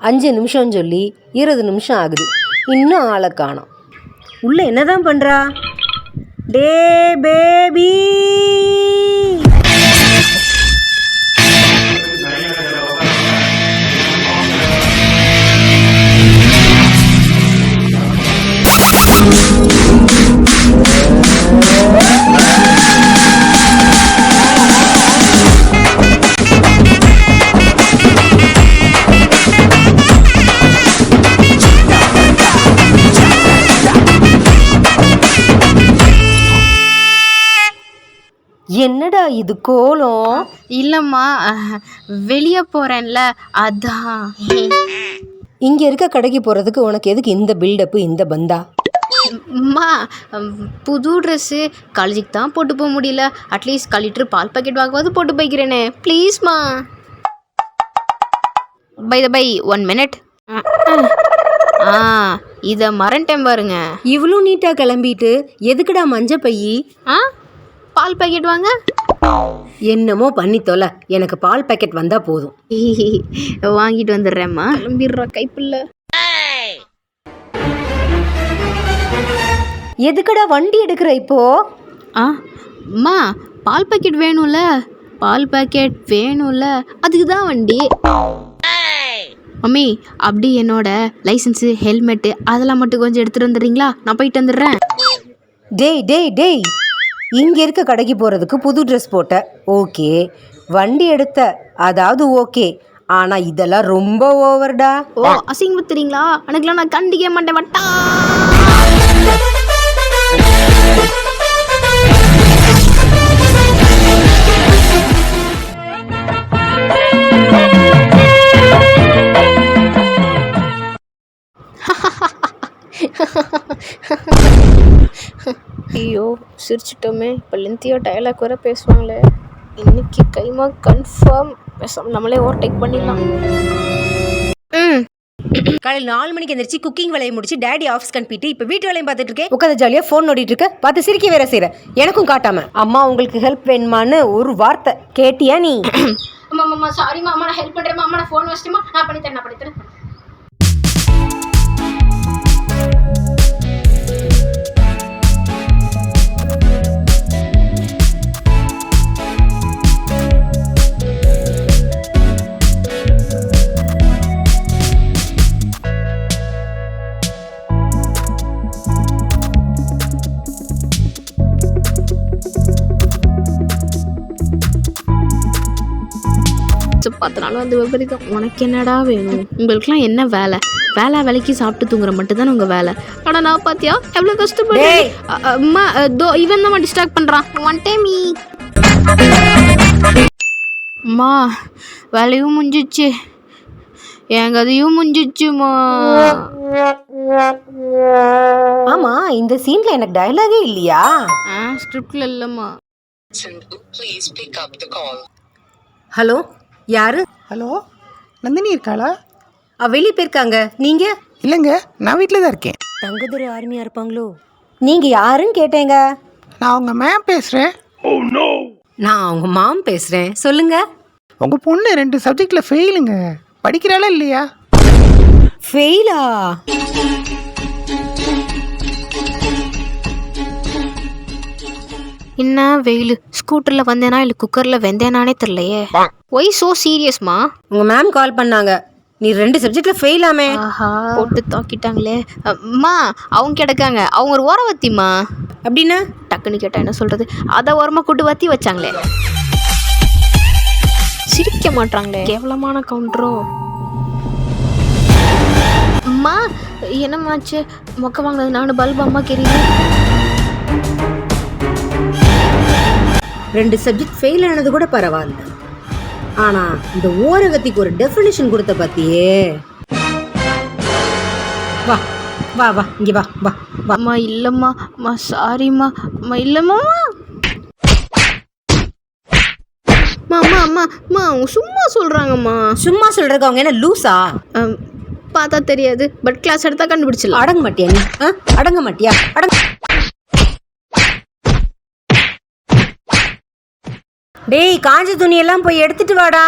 5 நிமிஷம் சொல்லி 20 நிமிஷம் ஆகுது, இன்னும் ஆளை காணோம். உள்ள என்னதான் பண்றா? டே பேபி, என்னடா இது கோலம்? இல்லைம்மா, வெளியே போகிறேன்ல அதான். இங்க இருக்க கடைக்கு போறதுக்கு உனக்கு எதுக்கு இந்த பில்டப்பு, இந்த பந்தா? அம்மா, புது ட்ரெஸ்ஸு காலேஜுக்கு தான் போட்டு போக முடியல, அட்லீஸ்ட் லிட்டர் பால் பாக்கெட் வாங்குவது போட்டு போய்க்கிறேனே ப்ளீஸ்மா. By the by 1 minute. இதை மறந்துட்டேன் பாருங்க. இவ்வளோ நீட்டா கிளம்பிட்டு எதுக்குடா மஞ்ச பையி? பால் பாக்கெட் வாங்க. என்னமோ பண்ணி தொலை, எனக்கு பால் பாக்கெட் வந்தா போதும். வாங்கிட்டு வந்துடுறேம்மா. கிளம்பிடுறா கைப்பில்ல. எதுக்குடா வண்டி எடுக்கிற இப்போ? அம்மா, பால் பாக்கெட் வேணும்ல, பால் பாக்கெட் வேணும்ல, அதுக்கு தான் வண்டி. மம்மி, அப்படி என்னோட லைசன்ஸு, ஹெல்மெட்டு அதெல்லாம் மட்டும் கொஞ்சம் எடுத்துகிட்டு வந்துடுறீங்களா? நான் போயிட்டு வந்துடுறேன். டேய் டேய் டேய், இங்கே இருக்க கடைக்கு போகிறதுக்கு புது ட்ரெஸ் போட்ட ஓகே, வண்டி எடுத்த அதாவது ஓகே, ஆனால் இதெல்லாம் ரொம்ப ஓவர்டா. அசிங்கப்படுத்துறீங்களா? எனக்குலாம் நான் கண்டிக்க மாட்டேன் வட்டா. ஐயோ, சிரிச்சிட்டோமே. இப்போ லென்த்தியோ டயலாக் வர பேசுவாங்களே. இன்னைக்கு கைமா கன்ஃபார்ம் பேசாமல் நம்மளே ஓவர்டேக் பண்ணிடலாம். காலையில் 4 மணிக்கு எந்திரிச்சு குக்கிங் வேலையை முடிச்சு டேடி ஆஃபீஸ்க்கு அனுப்பிட்டு இப்போ வீட்டு வேலையும் பார்த்துட்டு இருக்கேன். உட்காந்து ஜாலியாக ஃபோன் நோண்டிட்டு இருக்க, பார்த்து சிரிக்க வேற செய்கிற. எனக்கும் காட்டாம அம்மா உங்களுக்கு ஹெல்ப் வேணுமான்னு ஒரு வார்த்தை கேட்டியா நீ? அம்மா சாரிம்மா, அம்மா நான் ஹெல்ப் பண்ணுறேம்மா. அம்மா நான் ஃபோன் வச்சுட்டுமா, நான் பண்ணித்தரேன். பார்த்தனாலும் அந்த விபரீதம். உனக்கு என்னடா வேணும்? உங்களுக்குலாம் என்ன வேலை? வேலைக்கு சாப்பிட்டு தூங்குற மட்டும் தானே உங்கள் வேலை. ஆனால் நான் பார்த்தியா எவ்வளோ கஷ்டப்படுறேன். அம்மா, இவன் தான் டிஸ்ட்ராக்ட் பண்ணுறான். ஒன் டைம் அம்மா, வேலையும் முடிஞ்சிச்சு, என் கதையும் முடிஞ்சிச்சுமா. ஆமா, இந்த சீன்ல எனக்கு டயலாகே இல்லையா? ஸ்கிரிப்ட்ல இல்லைம்மா. ஹலோ, யாரு? ஹலோ, நந்தினி இருக்காளா? வெளியே போயிருக்காங்க. நீங்க? இல்லைங்க, நான் வீட்டில் தான் இருக்கேன். தங்கதுரை ஆர்மியா இருப்பாங்களோ? நீங்க யாருன்னு கேட்டேங்க. நான் உங்கள் மேம் பேசுகிறேன். நான் அவங்க மாம் பேசுறேன், சொல்லுங்க. உங்கள் பொண்ணு 2 சப்ஜெக்டில் ஃபெயிலுங்க. படிக்கிறாளா இல்லையா? ஃபெயிலா? என்ன வெயில், ஸ்கூட்டரில் வந்தேனா இல்லை குக்கரில் வெந்தேனானே தெரியலையே. ஒய் சோ சீரியஸ்மா? உங்க மேம் கால் பண்ணாங்க, நீ 2 சப்ஜெக்ட்ல ஃபெயில் ஆமே. போட்டு தாக்கிட்டாங்களே. அம்மா, அவங்க கிடக்காங்க, அவங்க ஒரு ஓரவத்திம்மா. அப்படின்னா டக்குன்னு கேட்டா என்ன சொல்றது? அதை ஓரமாக கூட்டு வத்தி வச்சாங்களே. சிரிக்க மாட்டாங்களே, கேவலமான கவுண்டரும். அம்மா, என்னமாச்சு? மொக்க வாங்கினது நானும் பல்பு அம்மா கேறீங்க. 2 சப்ஜெக்ட் ஃபெயில் ஆனது கூட பரவாயில்ல, ஆனா இந்த ஓரகத்திக்கு ஒரு டெஃபினிஷன் கொடுத்த பத்தியே. வா வா வா, இங்க வா வா வா. அம்மா இல்லம்மா, அம்மா சாரிம்மா, அம்மா இல்லம்மா. அம்மா அம்மா அம்மா, அவங்க சும்மா சொல்றாங்கம்மா. சும்மா சொல்றதுக்கு அவங்க என்ன லூசா? பார்த்தா தெரியாது, பட் கிளாஸ் எடுத்தா கண்டுபிடிச்சலாம். அடங்க மாட்டியா நீ? அடங்க மாட்டியா? அடங்க. டேய் காஞ்ச துணியெல்லாம் போய் எடுத்துட்டு வாடா.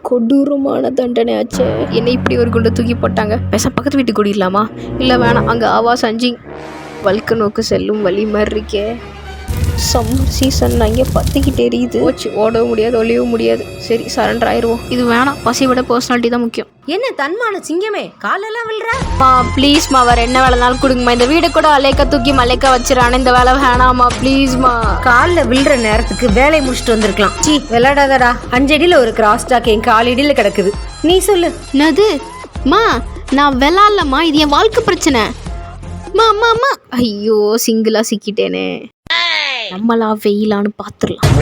கொடூரமான தண்டனை ஆச்சே. என்னை இப்படி ஒரு குண்டை தூக்கி போட்டாங்க. பேச பக்கத்து வீட்டுக்கு கூடிடலாமா? இல்லை வேணாம், அங்கே ஆவா சஞ்சிங் வல்க நோக்கு செல்லும் வழி மாதிரி இருக்கே. சம்மர் சீசன் இங்கே பற்றிக்கிட்டே எரியுது. போச்சு, ஓடவும் முடியாது ஒளியவும் முடியாது. சரி சரண்டர் ஆயிடுவோம். இது வேணாம், பசியை விட பர்சனாலிட்டி தான் முக்கியம். என்ன தன்மான சிங்கமே காலெல்லாம் விழுற? ப்ளீஸ்மா, வேறு என்ன வேலைனாலும் கொடுங்கம்மா. இந்த வீடை கூட அலைக்க தூக்கி மலைக்க வச்சிடறானே, இந்த வேலை வேணாமா ப்ளீஸ்மா. காலில் விழுற நேரத்துக்கு வேலையை முடிச்சுட்டு வந்திருக்கலாம். சீ விளையாடாதடா. 5 அடியில் ஒரு கிராஸ் டாக் என் காலடியில் கிடக்குது. நீ சொல்லு. என்னது மா? நான் விளாட்லம்மா, இது என் வாழ்க்கை பிரச்சனை. அம்மா ஐயோ சிங்கிளா சிக்கிட்டேனே. நம்மளா வெயிலான்னு பார்த்துடலாம்.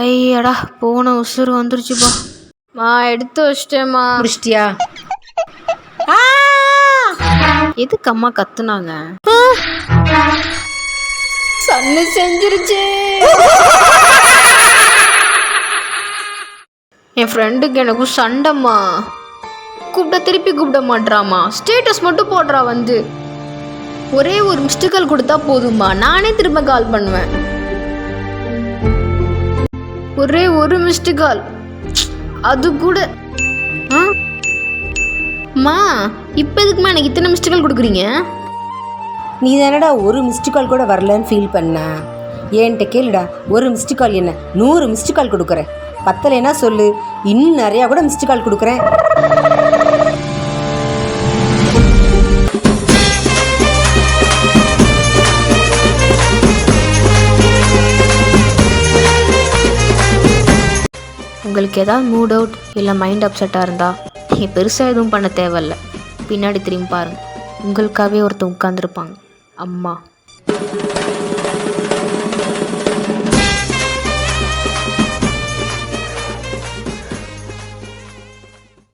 ஐயடா, போன உசுறு வந்துருச்சுப்பா. எடுத்து வச்சிட்டேம்மா. முடிச்சிட்டியா? எதுக்கு அம்மா கத்துனாங்க? சன்னு செஞ்சிருச்சு. என் ஃப்ரெண்டுக்கு எனக்கும் சண்டைம்மா. திருப்பி கூப்பிட மாட்றாமா. ஸ்டேட்டஸ் மட்டும் போடுறா. வந்து ஒரே ஒரு மிஸ்டு கால் கொடுத்தா போதுமா, நானே திரும்ப கால் பண்ணுவேன். ஒரே ஒரு மிஸ்டு கால், அது கூட. மா இப்போ எதுக்குமா எனக்கு இத்தனை மிஸ்டு கால் கொடுக்குறீங்க? நீ தானடா ஒரு மிஸ்டு கால் கூட வரலன்னு ஃபீல் பண்ண. ஏன்ட்ட கேளுடா, ஒரு மிஸ்டு கால் என்ன 100 மிஸ்டு கால் கொடுக்குறேன். பத்தலைன்னா சொல்லு, இன்னும் நிறையா கூட மிஸ்டு கால் கொடுக்குறேன். உங்களுக்கு ஏதாவது மூட் அவுட் இல்லை மைண்ட் அப்செட்டாக இருந்தால் நீங்கள் பெருசாக எதுவும் பண்ண தேவையில்ல. பின்னாடி திரும்பி பாருங்கள், உங்களுக்காகவே ஒருத்தன் உட்காந்துருப்பாங்க. அம்மா.